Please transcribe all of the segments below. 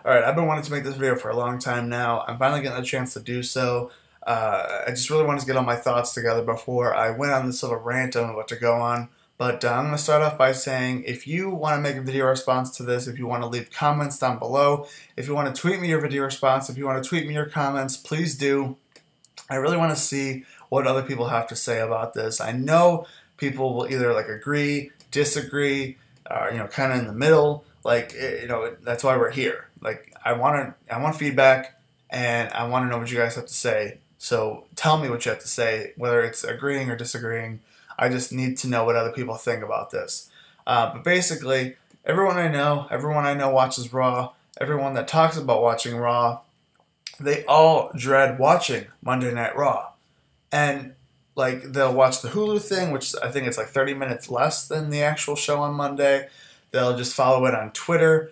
Alright, I've been wanting to make this video for a long time now. I'm finally getting a chance to do so. I just really wanted to get all my thoughts together before I went on this little rant on what to go on. But I'm going to start off by saying if you want to make a video response to this, if you want to leave comments down below, if you want to tweet me your video response, if you want to tweet me your comments, please do. I really want to see what other people have to say about this. I know people will either agree, disagree, kind of in the middle. That's why we're here. I want feedback, and I want to know what you guys have to say. So tell me what you have to say, whether it's agreeing or disagreeing. I just need to know what other people think about this. But basically, everyone I know watches Raw. Everyone that talks about watching Raw, they all dread watching Monday Night Raw. And they'll watch the Hulu thing, which I think it's 30 minutes less than the actual show on Monday. They'll just follow it on Twitter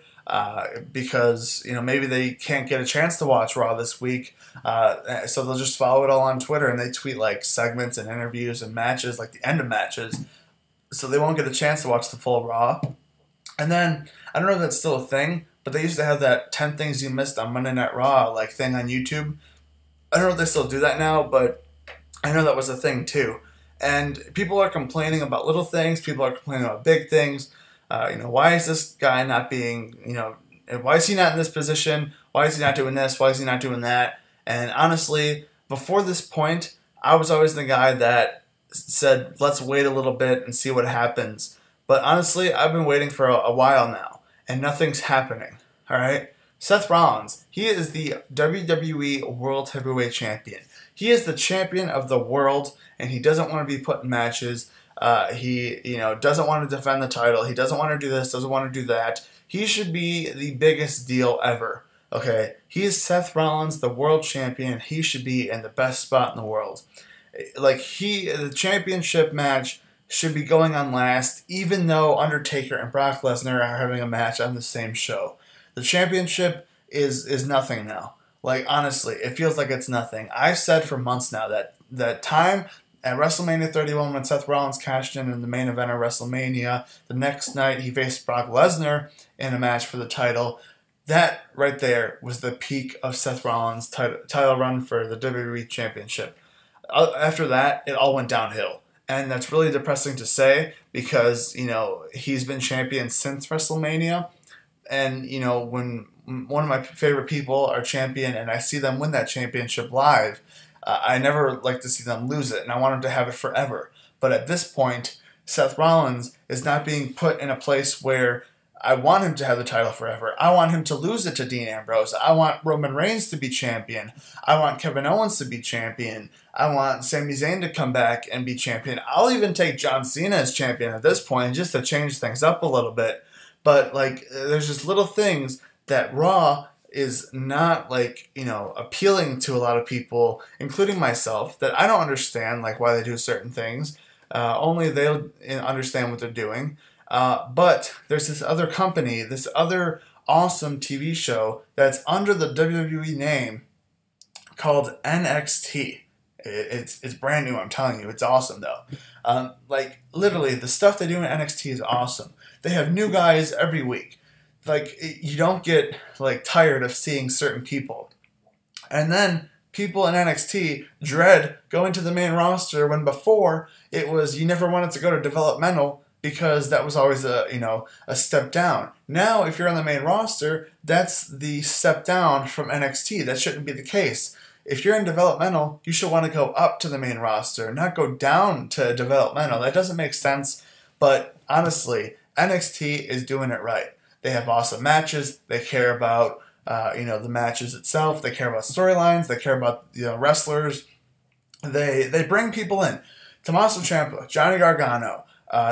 because maybe they can't get a chance to watch Raw this week, so they'll just follow it all on Twitter, and they tweet segments and interviews and matches, the end of matches, so they won't get a chance to watch the full Raw. And then I don't know if that's still a thing, but they used to have that 10 things you missed on Monday Night Raw thing on YouTube. I don't know if they still do that now, but I know that was a thing too. And people are complaining about little things. People are complaining about big things. Why is this guy not being, why is he not in this position? Why is he not doing this? Why is he not doing that? And honestly, before this point, I was always the guy that said, let's wait a little bit and see what happens. But honestly, I've been waiting for a while now, and nothing's happening. All right? Seth Rollins, he is the WWE World Heavyweight Champion. He is the champion of the world, and he doesn't want to be put in matches. He doesn't want to defend the title. He doesn't want to do this, doesn't want to do that. He should be the biggest deal ever. Okay? He is Seth Rollins, the world champion. He should be in the best spot in the world. The championship match should be going on last, even though Undertaker and Brock Lesnar are having a match on the same show. The championship is nothing now. Honestly, it feels like it's nothing. I've said for months now that time at WrestleMania 31, when Seth Rollins cashed in the main event of WrestleMania, the next night he faced Brock Lesnar in a match for the title. That right there was the peak of Seth Rollins' title run for the WWE Championship. After that, it all went downhill. And that's really depressing to say because, he's been champion since WrestleMania. And, when one of my favorite people are champion and I see them win that championship live, I never like to see them lose it, and I want them to have it forever. But at this point, Seth Rollins is not being put in a place where I want him to have the title forever. I want him to lose it to Dean Ambrose. I want Roman Reigns to be champion. I want Kevin Owens to be champion. I want Sami Zayn to come back and be champion. I'll even take John Cena as champion at this point just to change things up a little bit. But, there's just little things that Raw is not, appealing to a lot of people, including myself, that I don't understand, why they do certain things. Only they'll understand what they're doing. But there's this other company, this other awesome TV show that's under the WWE name called NXT. It's brand new, I'm telling you. It's awesome, though. Literally, the stuff they do in NXT is awesome. They have new guys every week. You don't get, tired of seeing certain people. And then people in NXT dread going to the main roster when before it was you never wanted to go to developmental because that was always a step down. Now, if you're on the main roster, that's the step down from NXT. That shouldn't be the case. If you're in developmental, you should want to go up to the main roster, not go down to developmental. That doesn't make sense. But honestly, NXT is doing it right. They have awesome matches. They care about the matches itself. They care about storylines. They care about wrestlers. They bring people in. Tommaso Ciampa, Johnny Gargano,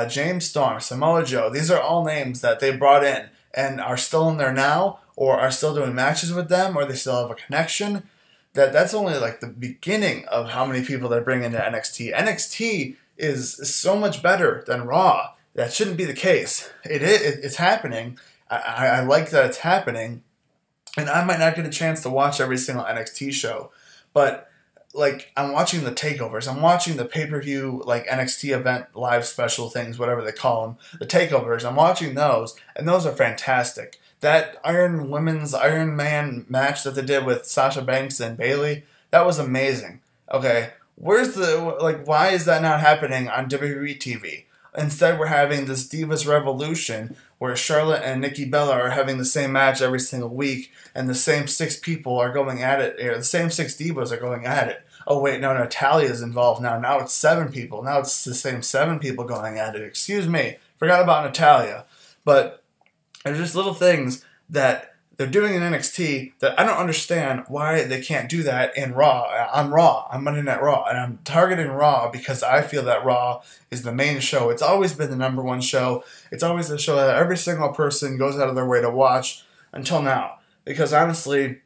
James Storm, Samoa Joe. These are all names that they brought in and are still in there now, or are still doing matches with them, or they still have a connection. That's only the beginning of how many people they bring into NXT. NXT is so much better than Raw. That shouldn't be the case. It's happening. I like that it's happening, and I might not get a chance to watch every single NXT show, but I'm watching the takeovers. I'm watching the pay-per-view NXT event live special things, whatever they call them, the takeovers. I'm watching those, and those are fantastic. That Iron Man match that they did with Sasha Banks and Bayley, that was amazing. Okay, where's the, like, why is that not happening on WWE TV? Instead, we're having this Divas Revolution where Charlotte and Nikki Bella are having the same match every single week, and the same 6 people are going at it, or the same 6 divas are going at it. Oh wait, no, Natalia's involved now. Now it's 7 people. Now it's the same 7 people going at it. Excuse me. Forgot about Natalia. But there's just little things that they're doing in NXT that I don't understand why they can't do that in Raw. On Monday Night Raw. And I'm targeting Raw because I feel that Raw is the main show. It's always been the #1 show. It's always the show that every single person goes out of their way to watch until now. Because honestly,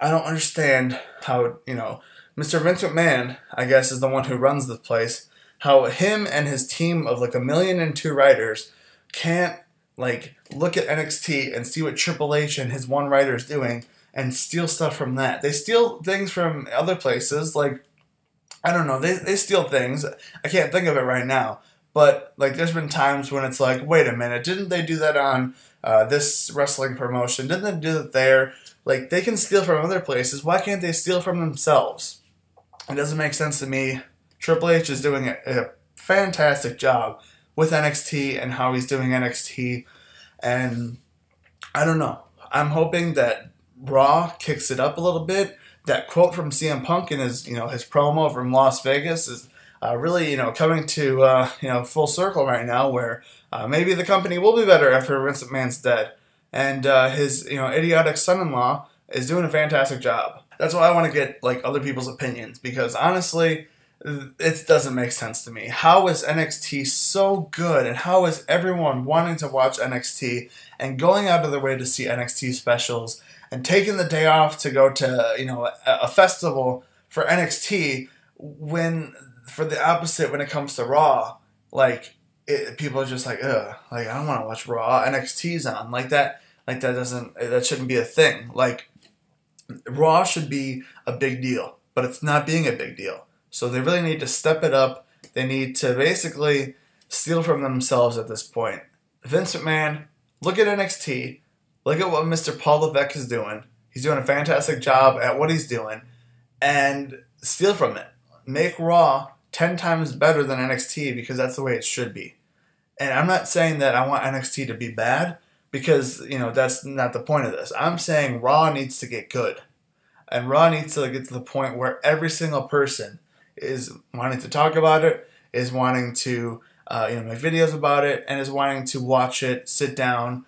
I don't understand how, Mr. Vince McMahon, I guess, is the one who runs this place, how him and his team of like 1,000,002 writers can't look at NXT and see what Triple H and his one writer is doing and steal stuff from that. They steal things from other places, I don't know, they steal things. I can't think of it right now. But there's been times when it's like, wait a minute, didn't they do that on this wrestling promotion? Didn't they do that there? They can steal from other places. Why can't they steal from themselves? It doesn't make sense to me. Triple H is doing a fantastic job with NXT and how he's doing NXT. And I don't know. I'm hoping that Raw kicks it up a little bit. That quote from CM Punk in his promo from Las Vegas is really coming to full circle right now, where maybe the company will be better after Vince McMahon's dead, and his idiotic son-in-law is doing a fantastic job. That's why I want to get other people's opinions, because honestly, it doesn't make sense to me. How is NXT so good, and how is everyone wanting to watch NXT and going out of their way to see NXT specials and taking the day off to go to a festival for NXT, when for the opposite when it comes to Raw, people are just ugh, I don't want to watch Raw. NXT's on that shouldn't be a thing. Raw should be a big deal, but it's not being a big deal. So they really need to step it up. They need to basically steal from themselves at this point. Vince McMahon, look at NXT. Look at what Mr. Paul Levesque is doing. He's doing a fantastic job at what he's doing. And steal from it. Make Raw 10 times better than NXT, because that's the way it should be. And I'm not saying that I want NXT to be bad, because, that's not the point of this. I'm saying Raw needs to get good. And Raw needs to get to the point where every single person is wanting to talk about it, is wanting to make videos about it, and is wanting to watch it, sit down,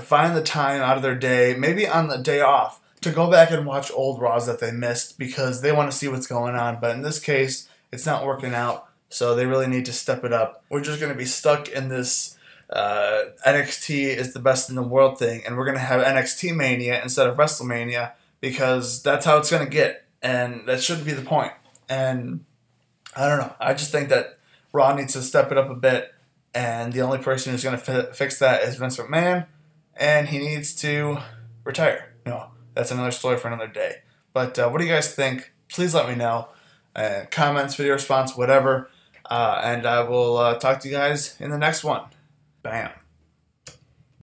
find the time out of their day, maybe on the day off, to go back and watch old Raws that they missed, because they want to see what's going on. But in this case, it's not working out, so they really need to step it up. We're just going to be stuck in this NXT is the best in the world thing, and we're going to have NXT Mania instead of WrestleMania, because that's how it's going to get, and that shouldn't be the point. And I don't know. I just think that Raw needs to step it up a bit, and the only person who's going to fix that is Vince McMahon, and he needs to retire. That's another story for another day. But what do you guys think? Please let me know. Comments, video response, whatever. And I will talk to you guys in the next one. Bam.